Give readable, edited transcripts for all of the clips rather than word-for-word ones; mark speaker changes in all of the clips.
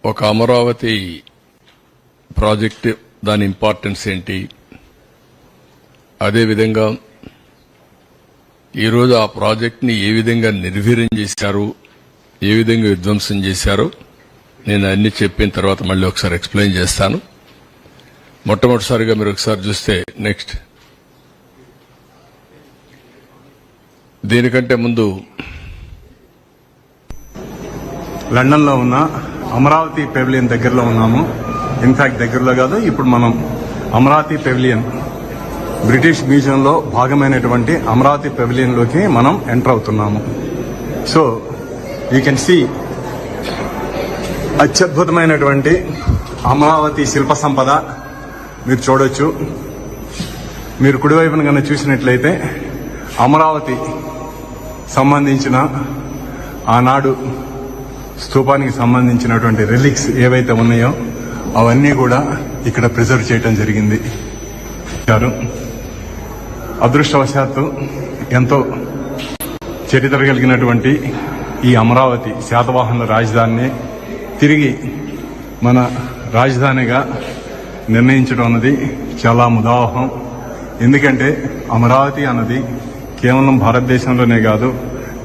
Speaker 1: ఒక అమరావతి ప్రాజెక్ట్ దాని ఇంపార్టెన్స్ ఏంటి, అదేవిధంగా ఈరోజు ఆ ప్రాజెక్ట్ని ఏ విధంగా నిర్వీర్యం చేశారు, ఏ విధంగా విధ్వంసం చేశారో నేను అన్ని చెప్పిన తర్వాత మళ్ళీ ఒకసారి ఎక్స్ప్లెయిన్ చేస్తాను. మొట్టమొదటిసారిగా మీరు ఒకసారి చూస్తే నెక్స్ట్, దీనికంటే ముందు
Speaker 2: లండన్లో ఉన్న అమరావతి పెవిలియన్ దగ్గరలో ఉన్నాము. ఇన్ఫాక్ట్ దగ్గరలో కాదు, ఇప్పుడు మనం అమరావతి పెవిలియన్ బ్రిటిష్ మ్యూజియంలో భాగమైనటువంటి అమరావతి పెవిలియన్లోకి మనం ఎంటర్ అవుతున్నాము. సో యూ కెన్ సీ అత్యద్భుతమైనటువంటి అమరావతి శిల్ప సంపద మీరు చూడొచ్చు. మీరు కుడివైపున కన్నా చూసినట్లయితే అమరావతి సంబంధించిన ఆనాడు స్తూపానికి సంబంధించినటువంటి రిలిక్స్ ఏవైతే ఉన్నాయో అవన్నీ కూడా ఇక్కడ ప్రిజర్వ్ చేయడం జరిగింది. అదృష్టవశాత్తు ఎంతో చరిత్ర కలిగినటువంటి ఈ అమరావతి శాతవాహనుల రాజధానిని తిరిగి మన రాజధానిగా నిర్ణయించడం అన్నది చాలా ముదావహం. ఎందుకంటే అమరావతి అన్నది కేవలం భారతదేశంలోనే కాదు,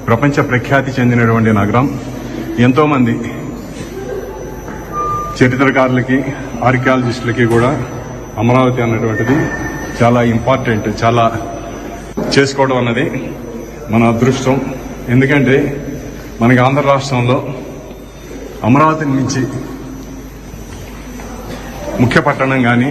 Speaker 2: ప్రపంచ ప్రఖ్యాతి చెందినటువంటి నగరం. ఎంతోమంది చరిత్రకారులకి, ఆర్కియాలజిస్టులకి కూడా అమరావతి అన్నటువంటిది చాలా ఇంపార్టెంట్. చాలా చేసుకోవడం అన్నది మన అదృష్టం. ఎందుకంటే మనకి ఆంధ్ర రాష్ట్రంలో అమరావతిని మించి ముఖ్య పట్టణం కానీ